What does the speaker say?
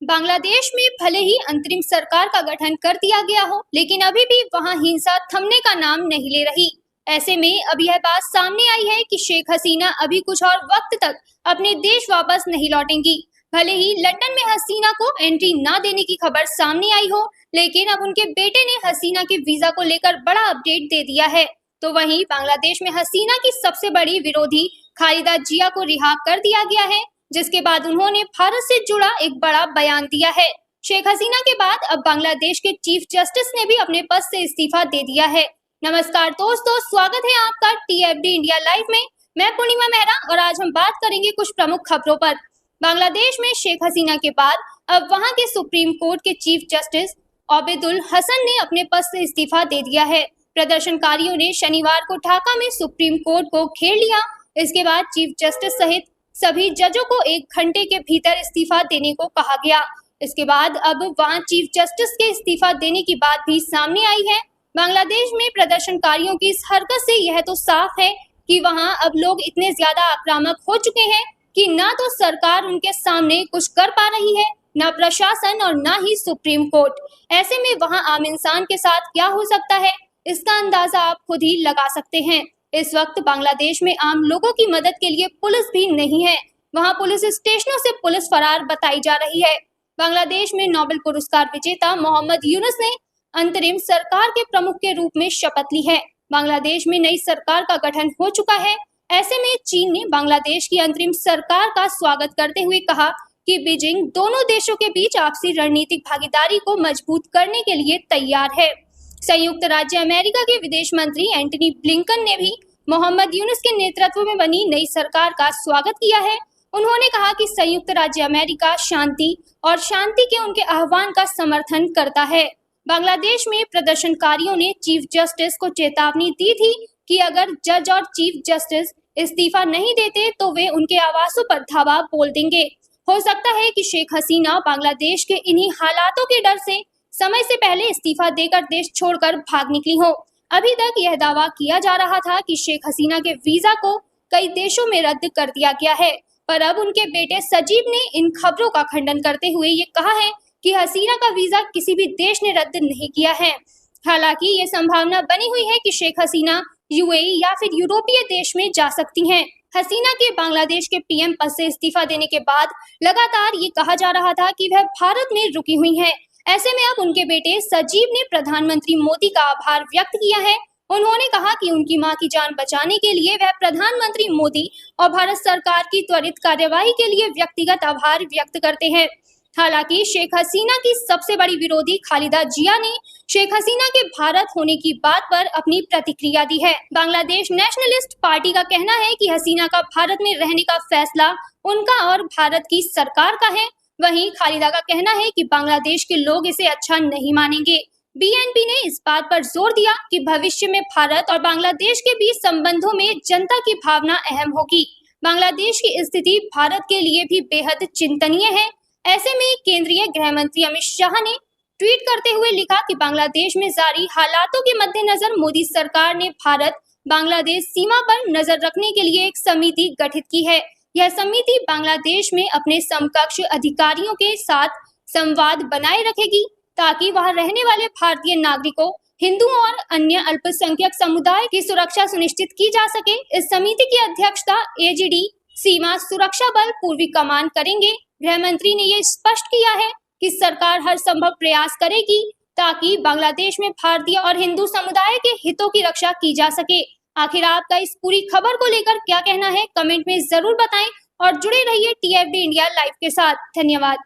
बांग्लादेश में भले ही अंतरिम सरकार का गठन कर दिया गया हो, लेकिन अभी भी वहां हिंसा थमने का नाम नहीं ले रही। ऐसे में अब यह बात सामने आई है कि शेख हसीना अभी कुछ और वक्त तक अपने देश वापस नहीं लौटेंगी। भले ही लंदन में हसीना को एंट्री ना देने की खबर सामने आई हो, लेकिन अब उनके बेटे ने हसीना के वीजा को लेकर बड़ा अपडेट दे दिया है। तो वहीं बांग्लादेश में हसीना की सबसे बड़ी विरोधी खालिदा जिया को रिहा कर दिया गया है, जिसके बाद उन्होंने भारत से जुड़ा एक बड़ा बयान दिया है। शेख हसीना के बाद अब बांग्लादेश के चीफ जस्टिस ने भी अपने पद से इस्तीफा दे दिया है। नमस्कार दोस्तों, स्वागत है आपका TFD इंडिया लाइव में। मैं पूर्णिमा मेहरा और आज हम बात करेंगे कुछ प्रमुख खबरों पर। बांग्लादेश में शेख हसीना के बाद अब वहां के सुप्रीम कोर्ट के चीफ जस्टिस आबिदुल हसन ने अपने पद से इस्तीफा दे दिया है। प्रदर्शनकारियों ने शनिवार को ढाका में सुप्रीम कोर्ट को घेर लिया। इसके बाद चीफ जस्टिस सहित सभी जजों को 1 घंटे के भीतर इस्तीफा देने को कहा गया। इसके बाद अब वहां चीफ जस्टिस के इस्तीफा देने की बात भी सामने आई है। बांग्लादेश में प्रदर्शनकारियों की इस हरकत से यह तो साफ है कि वहां अब लोग इतने ज्यादा आक्रामक हो चुके हैं कि ना तो सरकार उनके सामने कुछ कर पा रही है, ना प्रशासन और ना ही सुप्रीम कोर्ट। ऐसे में वहां आम इंसान के साथ क्या हो सकता है, इसका अंदाजा आप खुद ही लगा सकते हैं। इस वक्त बांग्लादेश में आम लोगों की मदद के लिए पुलिस भी नहीं है। वहां पुलिस स्टेशनों से पुलिस फरार बताई जा रही है। बांग्लादेश में नोबेल पुरस्कार विजेता मोहम्मद यूनुस ने अंतरिम सरकार के प्रमुख के रूप में शपथ ली है। बांग्लादेश में नई सरकार का गठन हो चुका है। ऐसे में चीन ने बांग्लादेश की अंतरिम सरकार का स्वागत करते हुए कहा कि बीजिंग दोनों देशों के बीच आपसी रणनीतिक भागीदारी को मजबूत करने के लिए तैयार है। संयुक्त राज्य अमेरिका के विदेश मंत्री एंटनी ब्लिंकन ने भी मोहम्मद यूनुस के नेतृत्व में बनी नई सरकार का स्वागत किया है। उन्होंने कहा कि संयुक्त राज्य अमेरिका शांति और शांति के उनके आह्वान का समर्थन करता है। बांग्लादेश में प्रदर्शनकारियों ने चीफ जस्टिस को चेतावनी दी थी कि अगर जज और चीफ जस्टिस इस्तीफा नहीं देते तो वे उनके आवासों पर धावा बोल देंगे। हो सकता है कि शेख हसीना बांग्लादेश के इन्हीं हालातों के डर से समय से पहले इस्तीफा देकर देश छोड़कर भाग निकली हो। अभी तक यह दावा किया जा रहा था कि शेख हसीना के वीजा को कई देशों में रद्द कर दिया गया है, पर अब उनके बेटे सजीब ने इन खबरों का खंडन करते हुए ये कहा है कि हसीना का वीजा किसी भी देश ने रद्द नहीं किया है। हालांकि ये संभावना बनी हुई है कि शेख हसीना UAE या फिर यूरोपीय देश में जा सकती हैं। हसीना के बांग्लादेश के PM पद से इस्तीफा देने के बाद लगातार ये कहा जा रहा था कि वह भारत में रुकी हुई हैं। ऐसे में अब उनके बेटे सजीब ने प्रधानमंत्री मोदी का आभार व्यक्त किया है। उन्होंने कहा कि उनकी मां की जान बचाने के लिए वह प्रधानमंत्री मोदी और भारत सरकार की त्वरित कार्यवाही के लिए व्यक्तिगत आभार व्यक्त करते हैं। हालांकि शेख हसीना की सबसे बड़ी विरोधी खालिदा जिया ने शेख हसीना के भारत होने की बात पर अपनी प्रतिक्रिया दी है। बांग्लादेश नेशनलिस्ट पार्टी का कहना है कि हसीना का भारत में रहने का फैसला उनका और भारत की सरकार का है। वहीं खालिदा का कहना है कि बांग्लादेश के लोग इसे अच्छा नहीं मानेंगे। BNP ने इस बात पर जोर दिया कि भविष्य में भारत और बांग्लादेश के बीच संबंधों में जनता की भावना अहम होगी। बांग्लादेश की स्थिति भारत के लिए भी बेहद चिंतनीय है। ऐसे में केंद्रीय गृह मंत्री अमित शाह ने ट्वीट करते हुए लिखा कि बांग्लादेश में जारी हालातों के मद्देनजर मोदी सरकार ने भारत बांग्लादेश सीमा पर नजर रखने के लिए एक समिति गठित की है। यह समिति बांग्लादेश में अपने समकक्ष अधिकारियों के साथ संवाद बनाए रखेगी ताकि वहां रहने वाले भारतीय नागरिकों, हिंदुओं और अन्य अल्पसंख्यक समुदाय की सुरक्षा सुनिश्चित की जा सके। इस समिति की अध्यक्षता AGD सीमा सुरक्षा बल पूर्वी कमान करेंगे। गृह मंत्री ने ये स्पष्ट किया है कि सरकार हर संभव प्रयास करेगी ताकि बांग्लादेश में भारतीय और हिंदू समुदाय के हितों की रक्षा की जा सके। आखिर आपका इस पूरी खबर को लेकर क्या कहना है, कमेंट में जरूर बताएं और जुड़े रहिए TFD इंडिया लाइव के साथ। धन्यवाद।